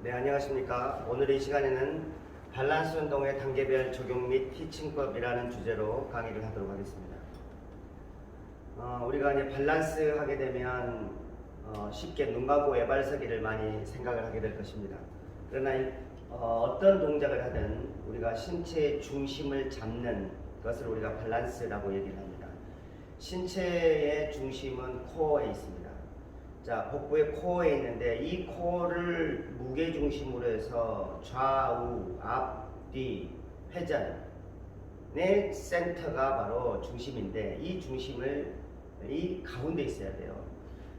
네, 안녕하십니까. 오늘 이 시간에는 밸런스 운동의 단계별 적용 및 티칭법이라는 주제로 강의를 하도록 하겠습니다. 우리가 이제 밸런스 하게 되면 쉽게 눈 감고 외발서기를 많이 생각을 하게 될 것입니다. 그러나 어떤 동작을 하든 우리가 신체의 중심을 잡는 것을 우리가 밸런스라고 얘기를 합니다. 신체의 중심은 코어에 있습니다. 자, 복부의 코어에 있는데 이 코어를 무게 중심으로 해서 좌우, 앞, 뒤, 회전의 센터가 바로 중심인데 이 중심을 이 가운데 있어야 돼요.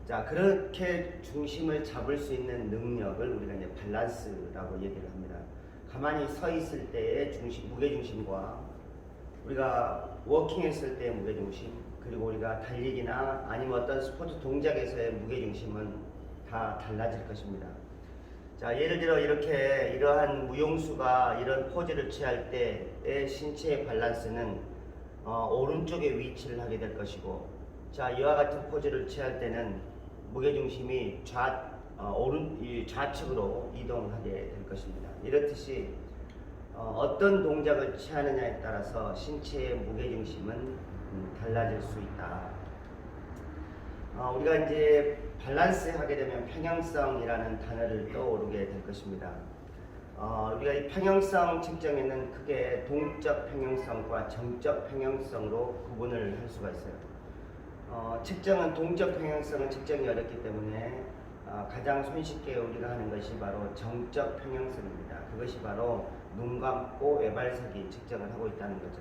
자, 그렇게 중심을 잡을 수 있는 능력을 우리가 이제 밸런스라고 얘기를 합니다. 가만히 서 있을 때의 중심, 무게 중심과 우리가 워킹했을 때의 무게 중심, 그리고 우리가 달리기나 아니면 어떤 스포츠 동작에서의 무게중심은 다 달라질 것입니다. 자, 예를 들어 이러한 무용수가 이런 포즈를 취할 때의 신체의 밸런스는 오른쪽에 위치를 하게 될 것이고, 자, 이와 같은 포즈를 취할 때는 무게중심이 좌측으로 이동하게 될 것입니다. 이렇듯이 어떤 동작을 취하느냐에 따라서 신체의 무게중심은 달라질 수 있다. 우리가 이제 밸런스 하게 되면 평형성이라는 단어를 떠오르게 될 것입니다. 우리가 이 평형성 측정에는 크게 동적 평형성과 정적 평형성으로 구분을 할 수가 있어요. 측정은 동적 평형성은 측정이 어렵기 때문에 가장 손쉽게 우리가 하는 것이 바로 정적 평형성입니다. 그것이 바로 눈 감고 외발서기 측정을 하고 있다는 거죠.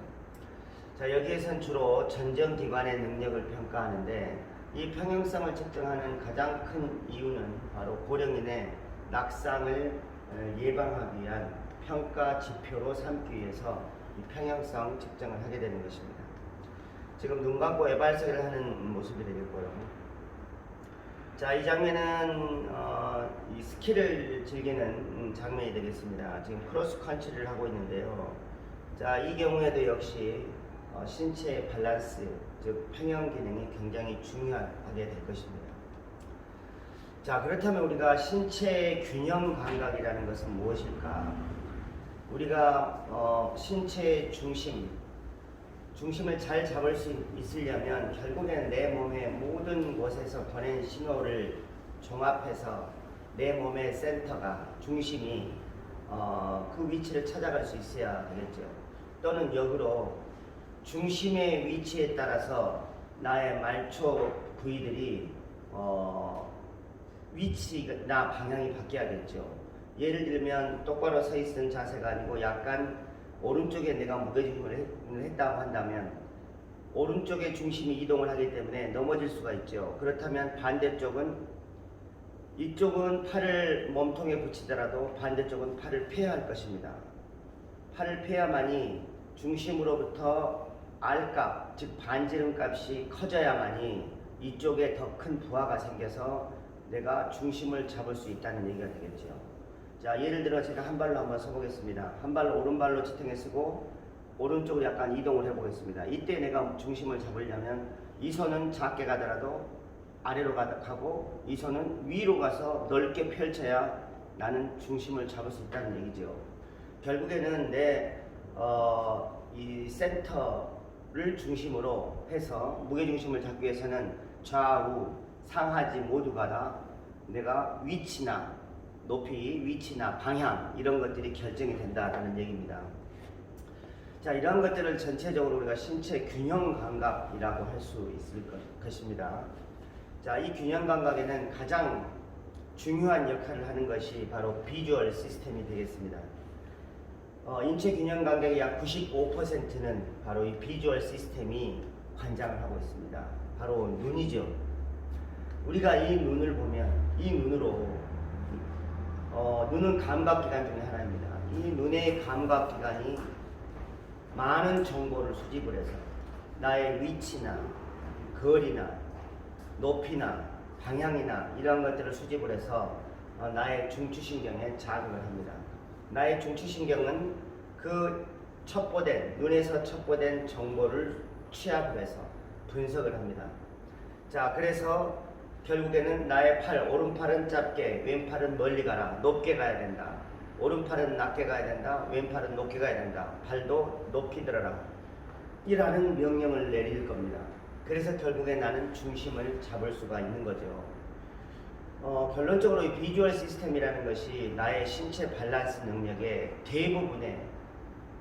자, 여기에선 주로 전정기관의 능력을 평가하는데 이 평형성을 측정하는 가장 큰 이유는 바로 고령인의 낙상을 예방하기 위한 평가 지표로 삼기 위해서 이 평형성 측정을 하게 되는 것입니다. 지금 눈 감고 외발서기를 하는 모습이 되겠고요. 자, 이 장면은 이 스키를 즐기는 장면이 되겠습니다. 지금 크로스 컨트리를 하고 있는데요. 자, 이 경우에도 역시 신체의 밸런스, 즉 평형 기능이 굉장히 중요하게 될 것입니다. 자, 그렇다면 우리가 신체의 균형 감각이라는 것은 무엇일까? 우리가 신체의 중심을 잘 잡을 수 있으려면 결국에는 내 몸의 모든 곳에서 보낸 신호를 종합해서 내 몸의 센터가, 중심이 그 위치를 찾아갈 수 있어야 되겠죠. 또는 역으로 중심의 위치에 따라서 나의 말초 부위들이 위치나 방향이 바뀌어야겠죠. 예를 들면 똑바로 서 있는 자세가 아니고 약간 오른쪽에 내가 무게중심을 했다고 한다면 오른쪽에 중심이 이동을 하기 때문에 넘어질 수가 있죠. 그렇다면 반대쪽은 이쪽은 팔을 몸통에 붙이더라도 반대쪽은 팔을 펴야 할 것입니다. 팔을 펴야만이 중심으로부터 R값, 즉 반지름값이 커져야만이 이쪽에 더 큰 부하가 생겨서 내가 중심을 잡을 수 있다는 얘기가 되겠죠. 자, 예를 들어 제가 한 발로 한번 서보겠습니다. 한 발로 오른발로 지탱해 쓰고 오른쪽으로 약간 이동을 해보겠습니다. 이때 내가 중심을 잡으려면 이 손은 작게 가더라도 아래로 가고 이 손은 위로 가서 넓게 펼쳐야 나는 중심을 잡을 수 있다는 얘기죠. 결국에는 이 센터를 중심으로 해서 무게중심을 잡기 위해서는 좌우, 상하지 모두가 다 내가 위치나 높이, 위치나 방향 이런 것들이 결정이 된다는 얘기입니다. 자, 이러한 것들을 전체적으로 우리가 신체 균형 감각이라고 할 수 있을 것입니다. 자, 이 균형 감각에는 가장 중요한 역할을 하는 것이 바로 비주얼 시스템이 되겠습니다. 인체 균형 감각의 약 95%는 바로 이 비주얼 시스템이 관장을 하고 있습니다. 바로 눈이죠. 우리가 이 눈을 보면 이 눈으로 눈은 감각기관 중에 하나입니다. 이 눈의 감각기관이 많은 정보를 수집을 해서 나의 위치나 거리나 높이나 방향이나 이런 것들을 수집을 해서 나의 중추신경에 자극을 합니다. 나의 중추신경은 그 눈에서 첩보된 정보를 취합을 해서 분석을 합니다. 자, 그래서 결국에는 나의 팔, 오른팔은 짧게, 왼팔은 멀리 가라. 높게 가야 된다. 오른팔은 낮게 가야 된다. 왼팔은 높게 가야 된다. 발도 높이 들어라. 이라는 명령을 내릴 겁니다. 그래서 결국에 나는 중심을 잡을 수가 있는 거죠. 결론적으로 이 비주얼 시스템이라는 것이 나의 신체 밸런스 능력의 대부분의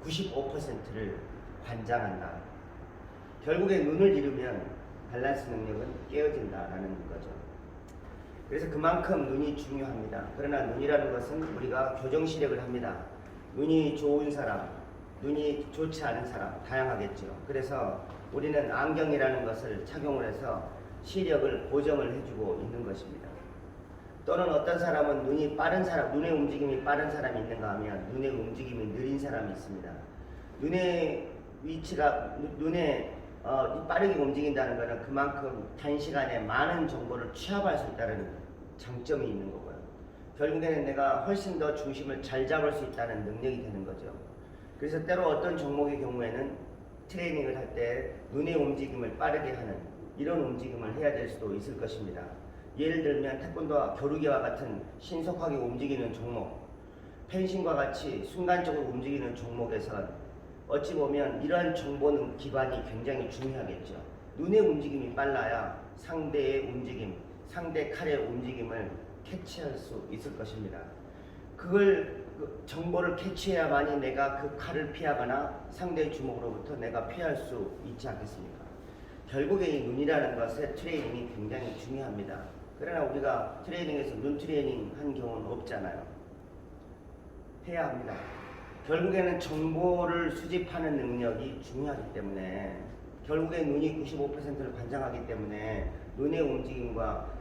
95%를 관장한다. 결국에 눈을 잃으면 밸런스 능력은 깨어진다라는 거죠. 그래서 그만큼 눈이 중요합니다. 그러나 눈이라는 것은 우리가 교정 시력을 합니다. 눈이 좋은 사람, 눈이 좋지 않은 사람 다양하겠죠. 그래서 우리는 안경이라는 것을 착용을 해서 시력을 보정을 해주고 있는 것입니다. 또는 어떤 사람은 눈이 빠른 사람, 눈의 움직임이 빠른 사람이 있는가 하면 눈의 움직임이 느린 사람이 있습니다. 눈의 위치가 빠르게 움직인다는 것은 그만큼 단시간에 많은 정보를 취합할 수 있다는 장점이 있는 거고요. 결국에는 내가 훨씬 더 중심을 잘 잡을 수 있다는 능력이 되는 거죠. 그래서 때로 어떤 종목의 경우에는 트레이닝을 할 때 눈의 움직임을 빠르게 하는 이런 움직임을 해야 될 수도 있을 것입니다. 예를 들면 태권도와 겨루기와 같은 신속하게 움직이는 종목, 펜싱과 같이 순간적으로 움직이는 종목에선 어찌 보면 이러한 정보는 기반이 굉장히 중요하겠죠. 눈의 움직임이 빨라야 상대의 움직임, 상대 칼의 움직임을 캐치할 수 있을 것입니다. 정보를 캐치해야만이 내가 그 칼을 피하거나 상대의 주먹으로부터 내가 피할 수 있지 않겠습니까? 결국에 이 눈이라는 것의 트레이닝이 굉장히 중요합니다. 그러나 우리가 트레이닝에서 눈 트레이닝 한 경우는 없잖아요. 해야 합니다. 결국에는 정보를 수집하는 능력이 중요하기 때문에 결국에 눈이 95%를 관장하기 때문에 눈의 움직임과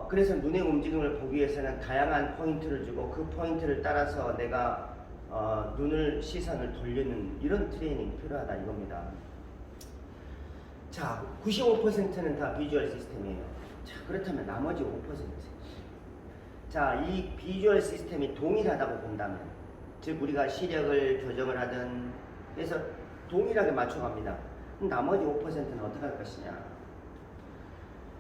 그래서 눈의 움직임을 보기 위해서는 다양한 포인트를 주고 그 포인트를 따라서 내가 시선을 돌리는 이런 트레이닝이 필요하다 이겁니다. 자, 95%는 다 비주얼 시스템이에요. 자, 그렇다면 나머지 5%. 자, 이 비주얼 시스템이 동일하다고 본다면, 즉 우리가 시력을 교정을 하든 해서 동일하게 맞춰갑니다. 그럼 나머지 5%는 어떻게 할 것이냐?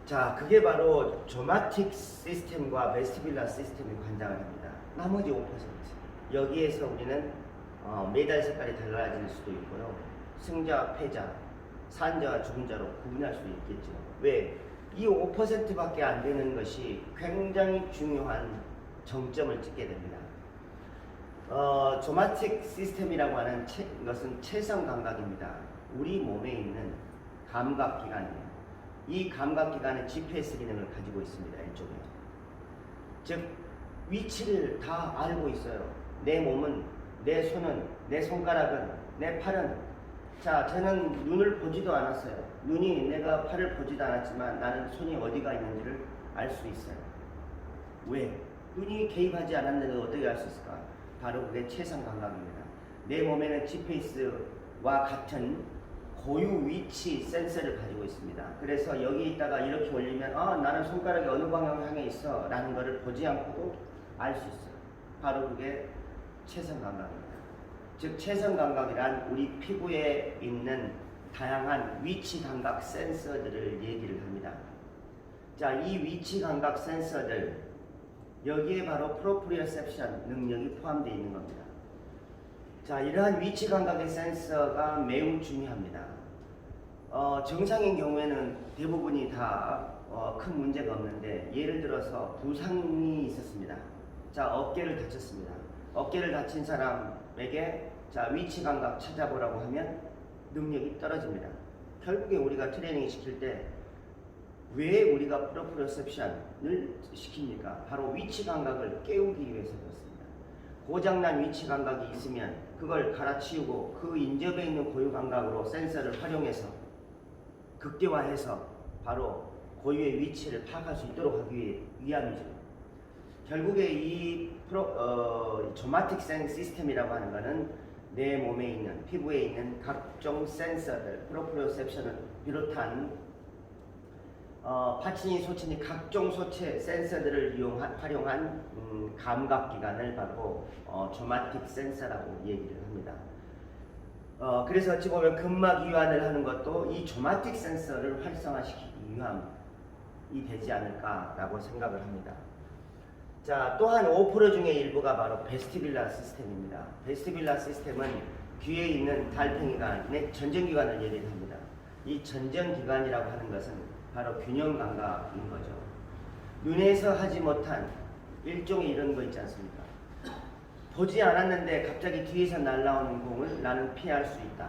자, 그게 바로 조마틱 시스템과 베스티뷸러 시스템이 관장을 합니다. 나머지 5%. 여기에서 우리는 메달 색깔이 달라질 수도 있고요. 승자, 패자, 산자와 죽은 자로 구분할 수도 있겠죠. 왜? 이 5%밖에 안 되는 것이 굉장히 중요한 정점을 찍게 됩니다. 조마틱 시스템이라고 하는 것은 체성 감각입니다. 우리 몸에 있는 감각 기관이에요. 이 감각 기관은 GPS 기능을 가지고 있습니다. 이쪽에. 즉 위치를 다 알고 있어요. 내 몸은, 내 손은, 내 손가락은, 내 팔은. 자, 저는 눈을 보지도 않았어요. 눈이 내가 팔을 보지도 않았지만 나는 손이 어디가 있는지를 알 수 있어요. 왜? 눈이 개입하지 않았는데 어떻게 알 수 있을까? 바로 그게 체성 감각입니다. 내 몸에는 GPS와 같은 고유 위치 센서를 가지고 있습니다. 그래서 여기 있다가 이렇게 올리면 나는 손가락이 어느 방향을 향해 있어 라는 것을 보지 않고도 알 수 있어요. 바로 그게 체성 감각입니다. 즉 체성 감각이란 우리 피부에 있는 다양한 위치 감각 센서들을 얘기를 합니다. 자, 이 위치 감각 센서들 여기에 바로 프로프리오셉션 능력이 포함되어 있는 겁니다. 자, 이러한 위치 감각의 센서가 매우 중요합니다. 정상인 경우에는 대부분이 다 큰 문제가 없는데 예를 들어서 부상이 있었습니다. 자, 어깨를 다쳤습니다. 어깨를 다친 사람에게 자, 위치 감각 찾아보라고 하면 능력이 떨어집니다. 결국에 우리가 트레이닝 시킬 때 왜 우리가 프로프리오셉션을 시킵니까? 바로 위치 감각을 깨우기 위해서 그렇습니다. 고장난 위치 감각이 있으면 그걸 갈아치우고 그 인접해 있는 고유 감각으로 센서를 활용해서 극대화해서 바로 고유의 위치를 파악할 수 있도록 하기 위함이죠. 결국에 이 조마틱 시스템이라고 하는 것은 내 몸에 있는, 피부에 있는 각종 센서들, 프로프리오셉션을 비롯한 파치니, 소치니 각종 소체 센서들을 활용한 감각기관을 바로 조마틱 센서라고 얘기를 합니다. 그래서 어찌 보면 근막 이완을 하는 것도 이 조마틱 센서를 활성화시키기 되지 않을까라고 생각을 합니다. 자, 또한 5% 중에 일부가 바로 베스티뷸라 시스템입니다. 베스티뷸라 시스템은 귀에 있는 달팽이관의 전정기관을 얘기합니다. 이 전정기관이라고 하는 것은 바로 균형 감각인 거죠. 눈에서 하지 못한 일종의 이런 거 있지 않습니까? 보지 않았는데 갑자기 뒤에서 날아오는 공을 나는 피할 수 있다.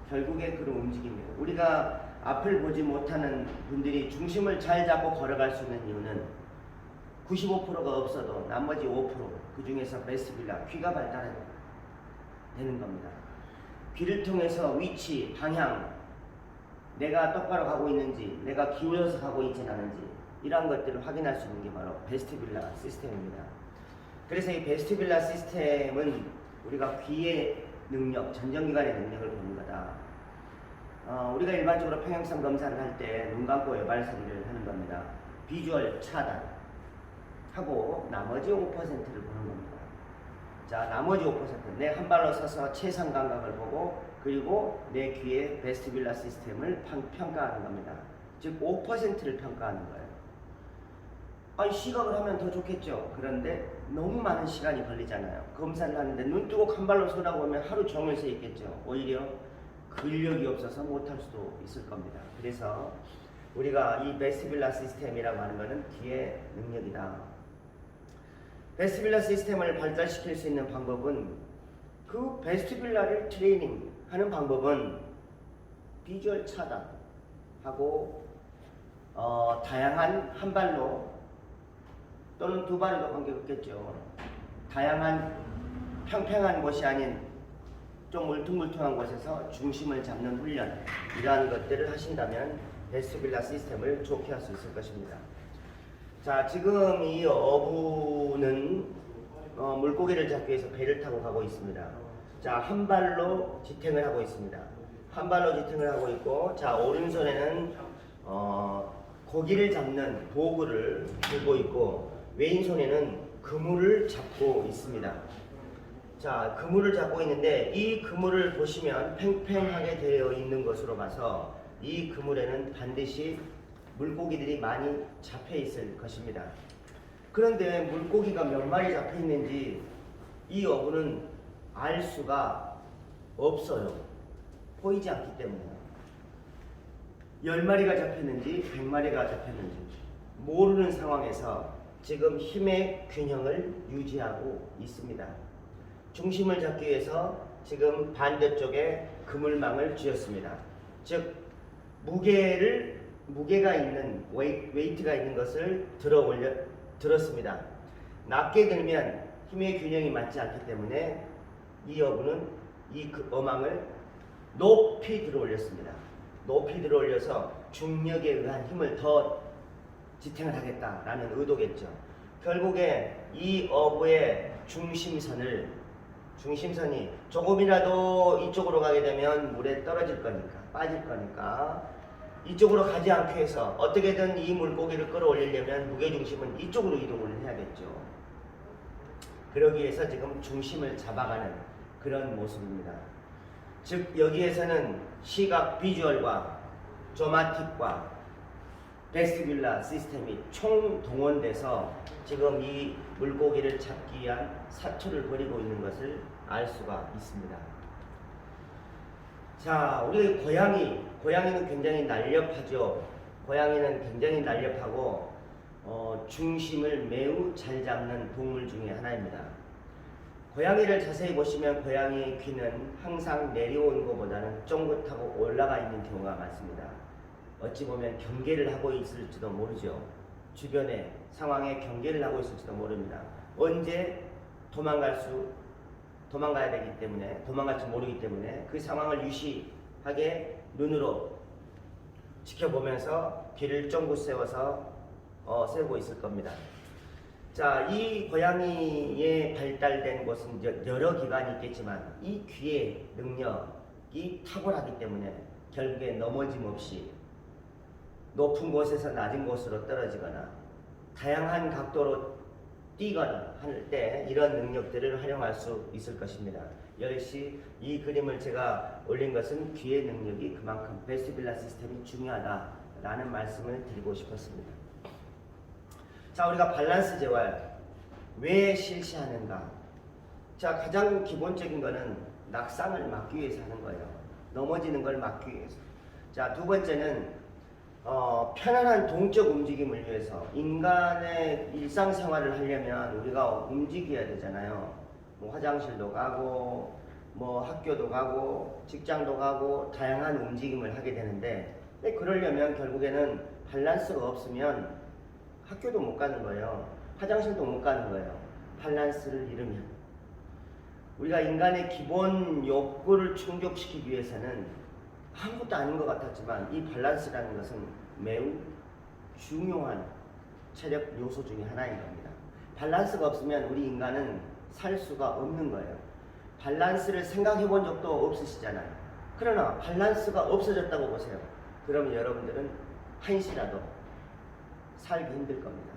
결국에 그런 움직임이에요. 우리가 앞을 보지 못하는 분들이 중심을 잘 잡고 걸어갈 수 있는 이유는 95%가 없어도 나머지 5%, 그 중에서 베스티뷸라, 귀가 발달되는 겁니다. 귀를 통해서 위치, 방향, 내가 똑바로 가고 있는지, 내가 기울여서 가고 있지 않은지 이러한 것들을 확인할 수 있는 게 바로 베스티뷸라 시스템입니다. 그래서 이 베스티뷸라 시스템은 우리가 귀의 능력, 전정기관의 능력을 보는 거다. 우리가 일반적으로 평형성 검사를 할 때 눈 감고 외발소리를 하는 겁니다. 비주얼 차단하고 나머지 5%를 보는 겁니다. 자, 나머지 5%, 내 한 발로 서서 최상 감각을 보고 그리고 내 귀의 베스티뷸라 시스템을 평가하는 겁니다. 즉 5%를 평가하는 거예요. 아니, 시각을 하면 더 좋겠죠. 그런데 너무 많은 시간이 걸리잖아요. 검사를 하는데 눈 뜨고 한 발로 서라고 하면 하루 종일 서 있겠죠. 오히려 근력이 없어서 못할 수도 있을 겁니다. 그래서 우리가 이 베스티뷸라 시스템이라고 하는 것은 귀의 능력이다. 베스티뷸라 시스템을 발달시킬 수 있는 방법은 그 베스티뷸라를 트레이닝 하는 방법은 비주얼 차단하고 다양한 한 발로 또는 두 발에도 관계없겠죠. 다양한 평평한 곳이 아닌 좀 울퉁불퉁한 곳에서 중심을 잡는 훈련, 이러한 것들을 하신다면 베스티뷸라 시스템을 좋게 할 수 있을 것입니다. 자, 지금 이 어부는 물고기를 잡기 위해서 배를 타고 가고 있습니다. 자, 한 발로 지탱을 하고 있습니다. 한 발로 지탱을 하고 있고, 자, 오른손에는 고기를 잡는 도구를 들고 있고, 왼손에는 그물을 잡고 있습니다. 자, 그물을 잡고 있는데 이 그물을 보시면 팽팽하게 되어 있는 것으로 봐서 이 그물에는 반드시 물고기들이 많이 잡혀 있을 것입니다. 그런데 물고기가 몇 마리 잡혀 있는지 이 어부는 알 수가 없어요. 보이지 않기 때문에요. 10마리가 잡혔는지 100마리가 잡혔는지 모르는 상황에서 지금 힘의 균형을 유지하고 있습니다. 중심을 잡기 위해서 지금 반대쪽에 그물망을 쥐었습니다. 즉 무게가 있는 웨이트가 있는 것을 들었습니다. 낮게 들면 힘의 균형이 맞지 않기 때문에 이 어부는 이 어망을 높이 들어 올렸습니다. 높이 들어 올려서 중력에 의한 힘을 더 지탱을 하겠다라는 의도겠죠. 결국에 이 어부의 중심선이 조금이라도 이쪽으로 가게 되면 물에 떨어질 거니까, 빠질 거니까 이쪽으로 가지 않게 해서 어떻게든 이 물고기를 끌어올리려면 무게중심은 이쪽으로 이동을 해야겠죠. 그러기 위해서 지금 중심을 잡아가는 그런 모습입니다. 즉 여기에서는 시각 비주얼과 조마틱과 베스티뷸라 시스템이 총동원돼서 지금 이 물고기를 잡기 위한 사투를 벌이고 있는 것을 알 수가 있습니다. 자, 우리 고양이는 굉장히 날렵하죠. 고양이는 굉장히 날렵하고 중심을 매우 잘 잡는 동물 중에 하나입니다. 고양이를 자세히 보시면 고양이의 귀는 항상 내려오는 것보다는 쫑긋하고 올라가 있는 경우가 많습니다. 어찌 보면 경계를 하고 있을지도 모르죠. 주변의 상황에 경계를 하고 있을지도 모릅니다. 언제 도망가야 되기 때문에, 도망갈지 모르기 때문에 그 상황을 유시하게 눈으로 지켜보면서 귀를 쫑긋 세우고 있을 겁니다. 자, 이 고양이의 발달된 곳은 여러 기관이 있겠지만 이 귀의 능력이 탁월하기 때문에 결국에 넘어짐 없이 높은 곳에서 낮은 곳으로 떨어지거나 다양한 각도로 뛰거나 할 때 이런 능력들을 활용할 수 있을 것입니다. 역시 이 그림을 제가 올린 것은 귀의 능력이 그만큼 베스티뷸라 시스템이 중요하다 라는 말씀을 드리고 싶었습니다. 자, 우리가 밸런스 재활 왜 실시하는가? 자, 가장 기본적인 거는 낙상을 막기 위해서 하는 거예요. 넘어지는 걸 막기 위해서. 자, 두 번째는 편안한 동적 움직임을 위해서. 인간의 일상생활을 하려면 우리가 움직여야 되잖아요. 뭐 화장실도 가고 뭐 학교도 가고 직장도 가고 다양한 움직임을 하게 되는데, 그러려면 결국에는 밸런스가 없으면 학교도 못 가는 거예요. 화장실도 못 가는 거예요. 밸런스를 잃으면. 우리가 인간의 기본 욕구를 충족시키기 위해서는 아무것도 아닌 것 같았지만 이 밸런스라는 것은 매우 중요한 체력 요소 중에 하나인 겁니다. 밸런스가 없으면 우리 인간은 살 수가 없는 거예요. 밸런스를 생각해 본 적도 없으시잖아요. 그러나 밸런스가 없어졌다고 보세요. 그러면 여러분들은 한시라도 살기 힘들 겁니다.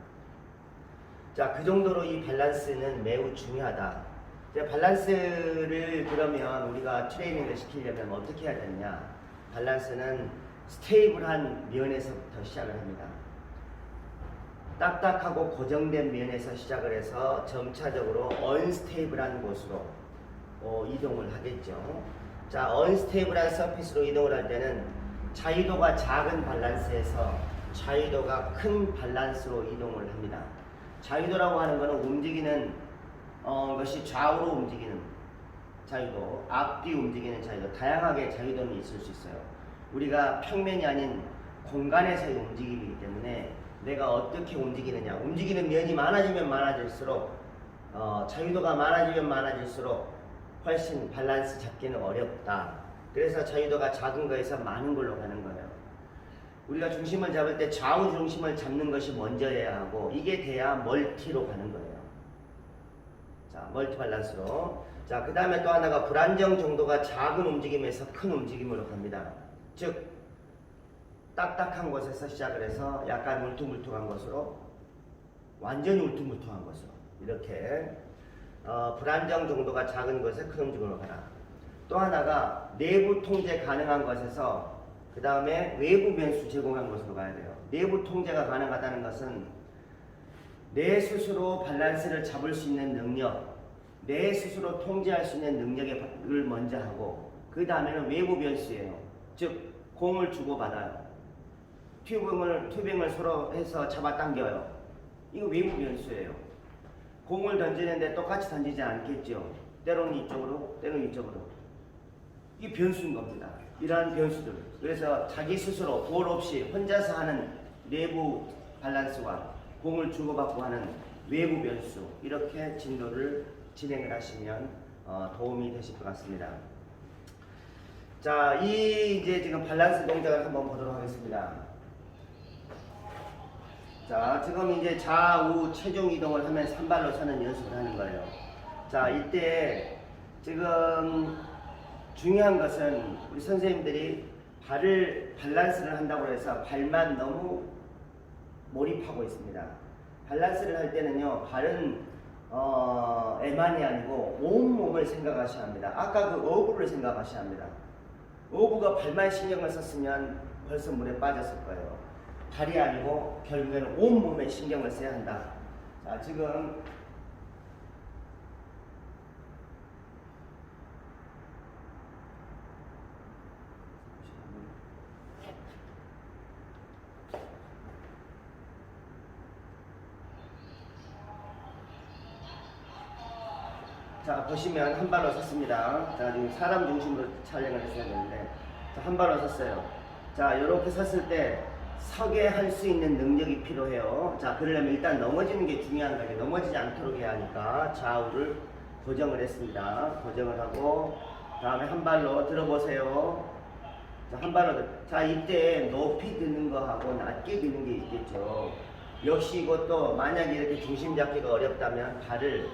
자, 그 정도로 이 밸런스는 매우 중요하다. 밸런스를 그러면 우리가 트레이닝을 시키려면 어떻게 해야 되느냐? 밸런스는 스테이블한 면에서부터 시작을 합니다. 딱딱하고 고정된 면에서 시작을 해서 점차적으로 언스테이블한 곳으로 이동을 하겠죠. 자, 언스테이블한 서피스로 이동을 할 때는 자유도가 작은 밸런스에서 자유도가 큰 밸런스로 이동을 합니다. 자유도라고 하는 것은 움직이는 것이 좌우로 움직이는 자유도, 앞뒤 움직이는 자유도, 다양하게 자유도는 있을 수 있어요. 우리가 평면이 아닌 공간에서의 움직임이기 때문에 내가 어떻게 움직이느냐, 움직이는 면이 많아지면 많아질수록 자유도가 많아지면 많아질수록 훨씬 밸런스 잡기는 어렵다. 그래서 자유도가 작은 거에서 많은 걸로 가는 거예요. 우리가 중심을 잡을 때 좌우 중심을 잡는 것이 먼저여야 하고, 이게 돼야 멀티로 가는 거예요. 자, 멀티 밸런스로. 자, 그 다음에 또 하나가 불안정 정도가 작은 움직임에서 큰 움직임으로 갑니다. 즉, 딱딱한 곳에서 시작을 해서 약간 울퉁불퉁한 곳으로, 완전히 울퉁불퉁한 곳으로, 이렇게 불안정 정도가 작은 것에 큰 움직임으로 가라. 또 하나가 내부 통제 가능한 것에서 그 다음에 외부 변수 제공한 것으로 가야 돼요. 내부 통제가 가능하다는 것은 내 스스로 밸런스를 잡을 수 있는 능력, 내 스스로 통제할 수 있는 능력을 먼저 하고, 그 다음에는 외부 변수예요. 즉 공을 주고받아요. 튜빙을 서로 해서 잡아당겨요. 이거 외부 변수예요. 공을 던지는데 똑같이 던지지 않겠죠. 때로는 이쪽으로, 때로는 이쪽으로. 이게 변수인 겁니다. 이러한 변수들. 그래서 자기 스스로 볼 없이 혼자서 하는 내부 밸런스와 공을 주고받고 하는 외부 변수, 이렇게 진도를 진행을 하시면 도움이 되실 것 같습니다. 자, 이제 지금 밸런스 동작을 한번 보도록 하겠습니다. 자, 지금 이제 좌우 체중 이동을 하면 산발로 서는 연습을 하는 거예요. 자, 이때 지금 중요한 것은 우리 선생님들이 발을 밸런스를 한다고 해서 발만 너무 몰입하고 있습니다. 밸런스를 할 때는요, 발은 애만이 아니고 온몸을 생각하셔야 합니다. 아까 그 어부를 생각하셔야 합니다. 어부가 발만 신경을 썼으면 벌써 물에 빠졌을 거예요. 발이 아니고 결국에는 온몸에 신경을 써야 한다. 자, 지금 자, 보시면 한 발로 섰습니다. 자, 지금 사람 중심으로 촬영을 했어야 되는데, 자, 한 발로 섰어요. 자, 이렇게 섰을 때 서게 할 수 있는 능력이 필요해요. 자, 그러려면 일단 넘어지는 게 중요한 거예요. 넘어지지 않도록 해야 하니까 좌우를 고정을 했습니다. 고정을 하고, 다음에 한 발로 들어보세요. 자, 한 발로 자, 이때 높이 드는 거하고 낮게 드는 게 있겠죠. 역시 이것도 만약에 이렇게 중심 잡기가 어렵다면 발을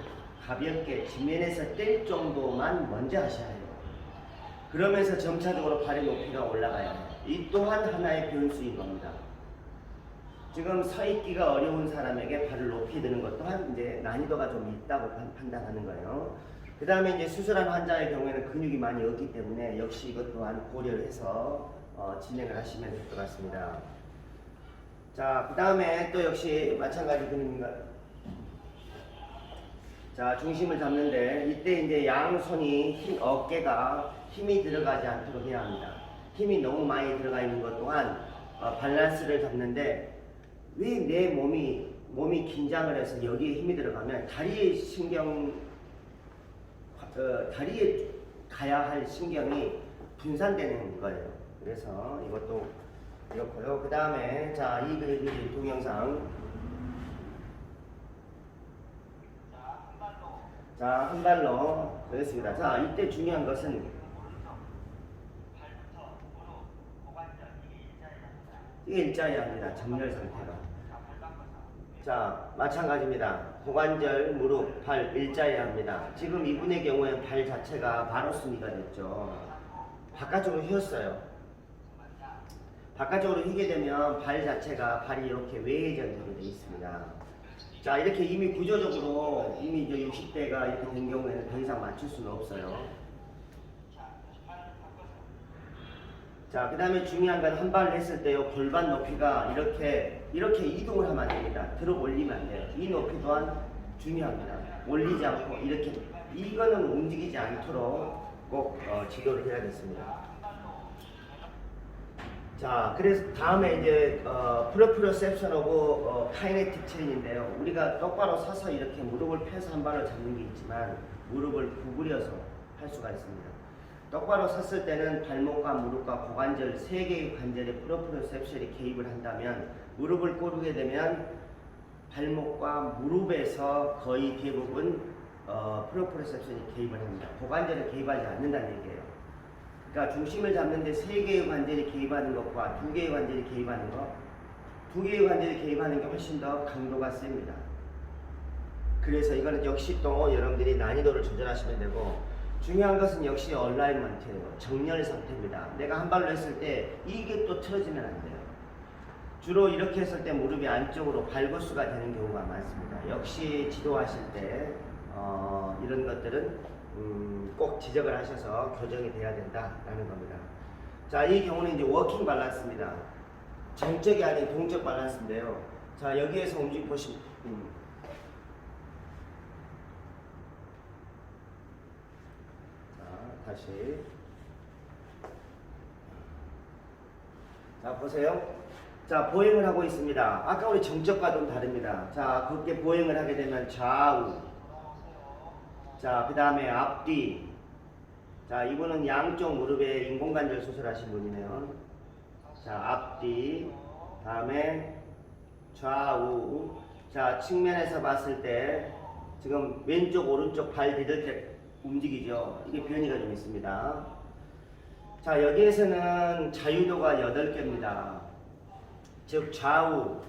가볍게 지면에서 뗄 정도만 먼저 하셔야 해요. 그러면서 점차적으로 발의 높이가 올라가야 해요. 이 또한 하나의 변수인 겁니다. 지금 서 있기가 어려운 사람에게 발을 높이 드는 것 또한 이제 난이도가 좀 있다고 판단하는 거예요. 그 다음에 이제 수술한 환자의 경우에는 근육이 많이 없기 때문에 역시 이것 또한 고려를 해서 진행을 하시면 될 것 같습니다. 자, 그 다음에 또 역시 마찬가지 그림입니다. 자, 중심을 잡는데 이때 이제 양손이 어깨가 힘이 들어가지 않도록 해야 합니다. 힘이 너무 많이 들어가 있는 것 또한 밸런스를 잡는데 왜 내 몸이 긴장을 해서 여기에 힘이 들어가면 다리에 다리에 가야 할 신경이 분산되는 거예요. 그래서 이것도 이렇고요. 그 다음에 자, 이 동영상 자, 한 발로 그렇습니다. 자, 이때 중요한 것은 이게 일자해야 합니다. 정렬 상태가. 자, 마찬가지입니다. 고관절, 무릎, 발 일자해야 합니다. 지금 이분의 경우에 발 자체가 바로스미가 됐죠. 바깥쪽으로 휘었어요. 바깥쪽으로 휘게 되면 발 자체가 발이 이렇게 외회전되게 되어 있습니다. 자, 이렇게 이미 구조적으로 이미 이제 60대가 이렇게 된 경우에는 더 이상 맞출 수는 없어요. 자, 그 다음에 중요한 건 한 발을 했을 때요, 골반 높이가 이렇게 이동을 하면 안 됩니다. 들어 올리면 안 돼요. 이 높이 또한 중요합니다. 올리지 않고 이렇게, 이거는 움직이지 않도록 꼭 지도를 해야겠습니다. 자, 그래서 다음에 이제 프로프로셉션 오브 카이네틱 체인인데요. 우리가 똑바로 서서 이렇게 무릎을 펴서 한 발을 잡는 게 있지만 무릎을 구부려서 할 수가 있습니다. 똑바로 섰을 때는 발목과 무릎과 고관절 세 개의 관절에 프로프로셉션이 개입을 한다면 무릎을 꿇게 되면 발목과 무릎에서 거의 대부분 프로프로셉션이 개입을 합니다. 고관절에 개입하지 않는다는 얘기예요. 그러니까 중심을 잡는데 세 개의 관절이 개입하는 것과 두 개의 관절이 개입하는 것, 두 개의 관절이 개입하는 게 훨씬 더 강도가 셉니다. 그래서 이거는 역시 또 여러분들이 난이도를 조절하시면 되고, 중요한 것은 역시 얼라이먼트예요. 정렬 상태입니다. 내가 한 발로 했을 때 이게 또 틀어지면 안 돼요. 주로 이렇게 했을 때 무릎이 안쪽으로 발구스가 되는 경우가 많습니다. 역시 지도하실 때 이런 것들은 꼭 지적을 하셔서 교정이 돼야 된다라는 겁니다. 자, 이 경우는 이제 워킹 밸런스입니다. 정적이 아닌 동적 밸런스인데요. 자, 여기에서 움직임 보시면 자, 다시 자, 보세요. 자, 보행을 하고 있습니다. 아까 우리 정적과는 다릅니다. 자, 그렇게 보행을 하게 되면 좌우, 자, 그 다음에 앞뒤. 자, 이분은 양쪽 무릎에 인공관절 수술하신 분이네요. 자, 앞뒤, 다음에 좌우. 자, 측면에서 봤을 때 지금 왼쪽 오른쪽 발 디딜 때 움직이죠. 이게 변이가 좀 있습니다. 자, 여기에서는 자유도가 8개입니다. 즉 좌우,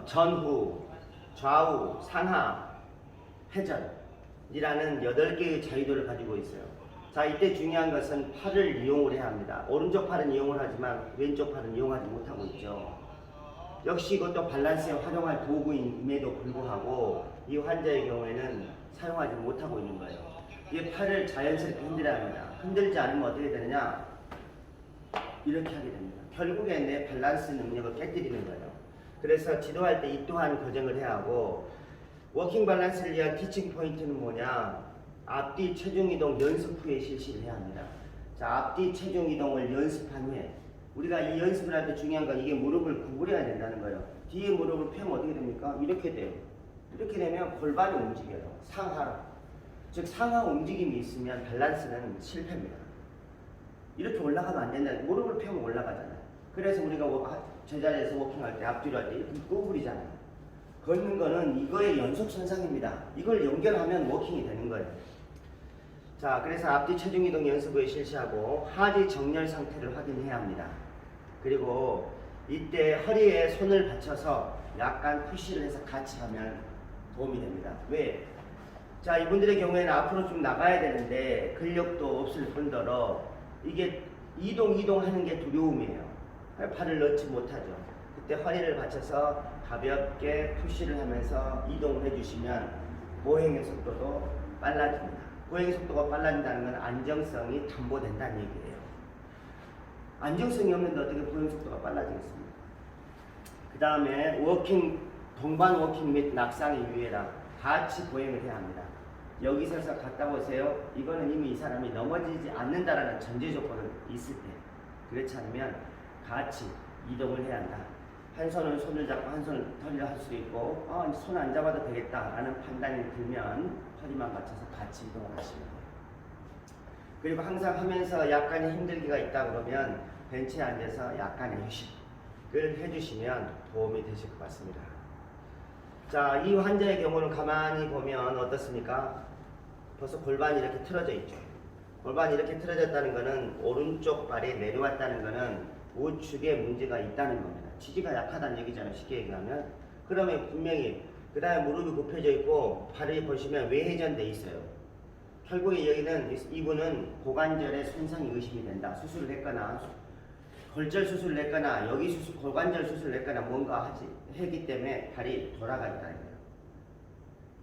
전후, 좌우, 상하, 회전 이라는 8개의 자유도를 가지고 있어요. 자, 이때 중요한 것은 팔을 이용을 해야 합니다. 오른쪽 팔은 이용을 하지만 왼쪽 팔은 이용하지 못하고 있죠. 역시 이것도 밸런스에 활용할 도구임에도 불구하고 이 환자의 경우에는 사용하지 못하고 있는 거예요. 이 팔을 자연스럽게 흔들어야 합니다. 흔들지 않으면 어떻게 되느냐? 이렇게 하게 됩니다. 결국에 내 밸런스 능력을 깨뜨리는 거예요. 그래서 지도할 때 이 또한 교정을 해야 하고, 워킹 밸런스를 위한 티칭 포인트는 뭐냐? 앞뒤 체중 이동 연습 후에 실시를 해야 합니다. 자, 앞뒤 체중 이동을 연습한 후에, 우리가 이 연습을 할 때 중요한 건 이게 무릎을 구부려야 된다는 거예요. 뒤에 무릎을 펴면 어떻게 됩니까? 이렇게 돼요. 이렇게 되면 골반이 움직여요. 상하로. 즉 상하 움직임이 있으면 밸런스는 실패입니다. 이렇게 올라가면 안 된다. 무릎을 펴면 올라가잖아요. 그래서 우리가 제자리에서 워킹할 때 앞뒤로 할 때 이렇게 구부리잖아요. 걷는 거는 이거의 연속선상입니다. 이걸 연결하면 워킹이 되는 거예요. 자, 그래서 앞뒤 체중 이동 연습 후에 실시하고 하지 정렬 상태를 확인해야 합니다. 그리고 이때 허리에 손을 받쳐서 약간 푸시를 해서 같이 하면 도움이 됩니다. 왜? 자, 이분들의 경우에는 앞으로 좀 나가야 되는데 근력도 없을 뿐더러 이게 이동하는 게 두려움이에요. 팔을 넣지 못하죠. 그때 허리를 받쳐서 가볍게 푸시를 하면서 이동을 해주시면 보행의 속도도 빨라집니다. 보행의 속도가 빨라진다는 건 안정성이 담보된다는 얘기예요. 안정성이 없는데 어떻게 보행 속도가 빨라지겠습니까? 그 다음에 동반 워킹 및 낙상이 유예라. 같이 보행을 해야 합니다. 여기 서서 갔다 오세요. 이거는 이미 이 사람이 넘어지지 않는다라는 전제 조건은 있을 때. 그렇지 않으면 같이 이동을 해야 한다. 한 손은 손을 잡고 한 손은 허리를 할 수도 있고 손 안 잡아도 되겠다라는 판단이 들면 허리만 받쳐서 같이 이동을 하시면 돼요. 그리고 항상 하면서 약간의 힘들기가 있다 그러면 벤치에 앉아서 약간의 휴식을 해주시면 도움이 되실 것 같습니다. 자, 이 환자의 경우는 가만히 보면 어떻습니까? 벌써 골반이 이렇게 틀어져 있죠. 골반이 이렇게 틀어졌다는 것은 오른쪽 발이 내려왔다는 것은 우측에 문제가 있다는 겁니다. 지지가 약하다는 얘기잖아요. 쉽게 얘기하면. 그러면 분명히 그 다음에 무릎이 굽혀져 있고 발이 보시면 외회전돼 있어요. 결국에 여기는 이분은 고관절에 손상이 의심이 된다. 수술을 했거나 골절 수술을 했거나 여기 고관절 수술을 했거나 뭔가 했기 때문에 발이 돌아가 있다는 거예요.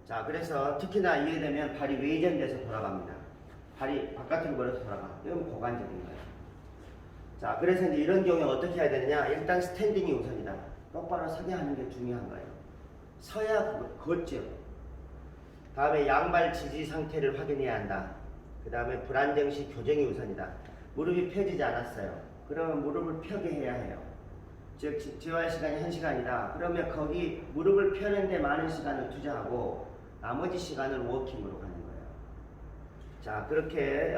자, 그래서 특히나 이해되면 발이 외전돼서 돌아갑니다. 발이 바깥으로 걸어서 돌아가. 이건 고관절인 거예요. 자, 그래서 이제 이런 경우에 어떻게 해야 되느냐? 일단 스탠딩이 우선이다. 똑바로 서게 하는 게 중요한 거예요. 서야 걷죠. 다음에 양발 지지 상태를 확인해야 한다. 그 다음에 불안정 시 교정이 우선이다. 무릎이 펴지지 않았어요. 그러면 무릎을 펴게 해야 해요. 즉 재활 시간이 1시간이다. 그러면 거기 무릎을 펴는 데 많은 시간을 투자하고 나머지 시간을 워킹으로 가는 거예요. 자, 그렇게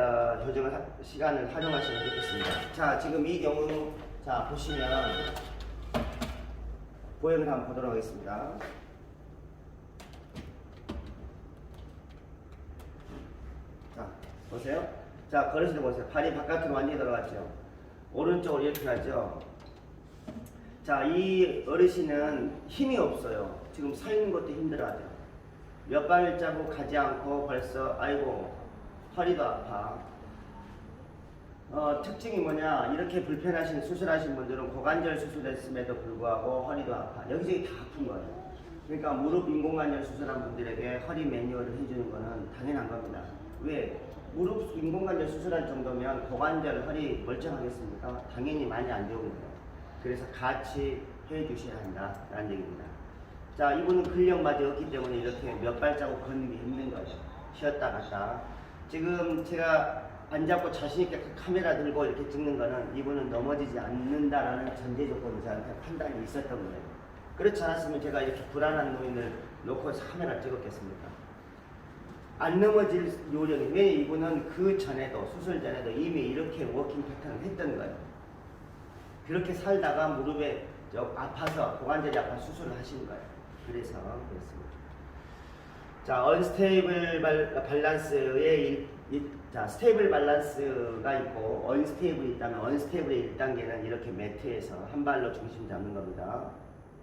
시간을 활용하시면 좋겠습니다. 자, 지금 이 경우 자 보시면 보행을 한번 보도록 하겠습니다. 자, 보세요. 자, 걸으실 때 보세요. 발이 바깥으로 완전히 들어갔죠. 오른쪽으로 이렇게 가죠. 자, 이 어르신은 힘이 없어요. 지금 서 있는 것도 힘들어하죠. 몇 발자국 가지 않고 벌써 아이고 허리도 아파. 특징이 뭐냐? 이렇게 불편하신 수술하신 분들은 고관절 수술했음에도 불구하고 허리도 아파. 여기저기 다 아픈 거예요. 그러니까 무릎 인공관절 수술한 분들에게 허리 매뉴얼을 해주는 거는 당연한 겁니다. 왜? 무릎 인공관절 수술할 정도면 고관절 허리 멀쩡하겠습니까? 당연히 많이 안 좋은 거예요. 그래서 같이 해주셔야 한다라는 얘기입니다. 자, 이분은 근력마저 없기 때문에 이렇게 몇 발자국 걷는 게 힘든 거예요. 쉬었다 갔다. 지금 제가 안 잡고 자신있게 카메라 들고 이렇게 찍는 거는 이분은 넘어지지 않는다라는 전제 조건이 저한테 판단이 있었던 거예요. 그렇지 않았으면 제가 이렇게 불안한 노인을 놓고 카메라 찍었겠습니까? 안 넘어질 요령이, 왜 이분은 그 전에도 수술 전에도 이미 이렇게 워킹 패턴을 했던 거예요. 그렇게 살다가 무릎에 아파서 고관절이 아파서 수술을 하신 거예요. 그래서 그렇습니다. 자, 언스테이블 밸런스의 자, 스테이블 밸런스가 있고 언스테이블이 있다면 언스테이블의 1단계는 이렇게 매트에서 한 발로 중심 잡는 겁니다.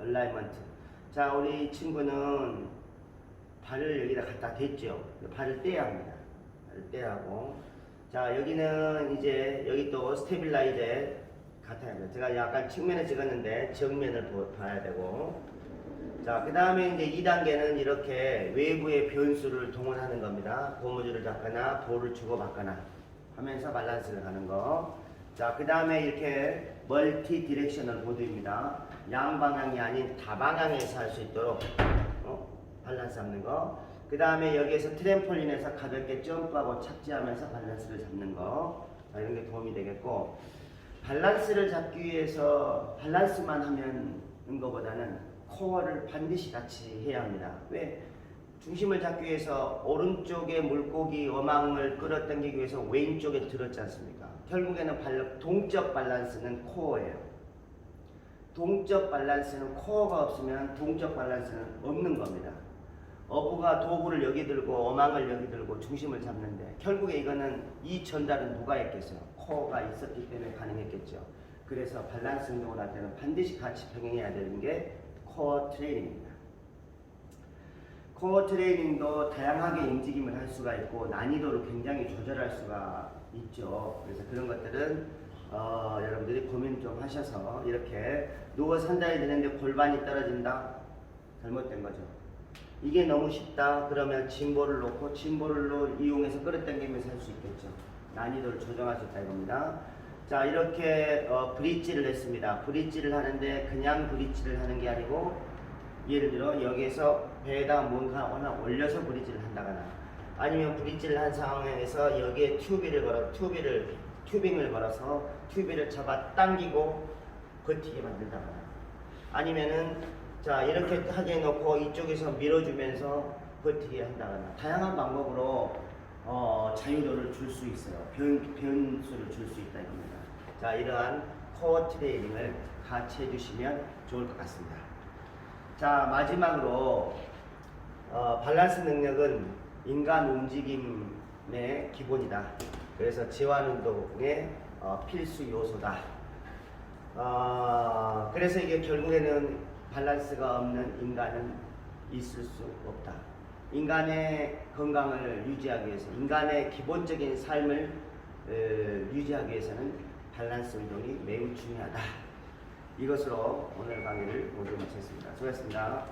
얼라이먼트. 자, 우리 친구는 발을 여기다 갖다 댔죠. 발을 떼야 합니다. 발을 떼야 하고. 자, 여기는 이제 여기 또 스테빌라이제 같아야 합니다. 제가 약간 측면에 찍었는데 정면을 봐야 되고. 자, 그 다음에 이제 2단계는 이렇게 외부의 변수를 동원하는 겁니다. 고무줄을 잡거나 볼을 주고받거나 하면서 밸런스를 가는 거. 자, 그 다음에 이렇게 멀티 디렉셔널 보드입니다. 양방향이 아닌 다방향에서 할 수 있도록 밸런스 잡는 거. 그 다음에 여기에서 트램폴린에서 가볍게 점프하고 착지하면서 밸런스를 잡는 거. 자, 이런 게 도움이 되겠고, 밸런스를 잡기 위해서 밸런스만 하면 것보다는 코어를 반드시 같이 해야 합니다. 왜? 중심을 잡기 위해서 오른쪽에 물고기 어망을 끌어당기기 위해서 왼쪽에 들었지 않습니까? 결국에는 동적 밸런스는 코어예요. 동적 밸런스는 코어가 없으면 동적 밸런스는 없는 겁니다. 어부가 도구를 여기 들고 어망을 여기 들고 중심을 잡는데 결국에 이거는 이 전달은 누가 했겠어요? 코어가 있었기 때문에 가능했겠죠. 그래서 밸런스 운동을 할 때는 반드시 같이 병행해야 되는 게 코어 트레이닝입니다. 코어 트레이닝도 다양하게 움직임을 할 수가 있고 난이도를 굉장히 조절할 수가 있죠. 그래서 그런 것들은 여러분들이 고민 좀 하셔서 이렇게 누워서 한 달이 되는데 골반이 떨어진다? 잘못된 거죠. 이게 너무 쉽다 그러면 짐볼을 놓고 짐볼을 이용해서 끌어당기면서 할 수 있겠죠. 난이도를 조정할 수 있다 이겁니다. 자, 이렇게 브릿지를 했습니다. 브릿지를 하는데 그냥 브릿지를 하는 게 아니고, 예를 들어 여기에서 배에다 뭔가 하나 올려서 브릿지를 한다거나, 아니면 브릿지를 한 상황에서 여기에 튜빙을 걸어서 튜브를 잡아 당기고 버티게 만든다거나, 아니면은 자 이렇게 하게 해놓고 이쪽에서 밀어주면서 버티게 한다거나, 다양한 방법으로 자유도를 줄 수 있어요. 변수를 줄 수 있다 이겁니다. 자, 이러한 코어 트레이닝을 같이 해주시면 좋을 것 같습니다. 자, 마지막으로 밸런스 능력은 인간 움직임의 기본이다. 그래서 지완운동의 필수 요소다. 그래서 이게 결국에는 밸런스가 없는 인간은 있을 수 없다. 인간의 건강을 유지하기 위해서, 인간의 기본적인 삶을 유지하기 위해서는 밸런스 운동이 매우 중요하다. 이것으로 오늘 강의를 모두 마쳤습니다. 수고하셨습니다.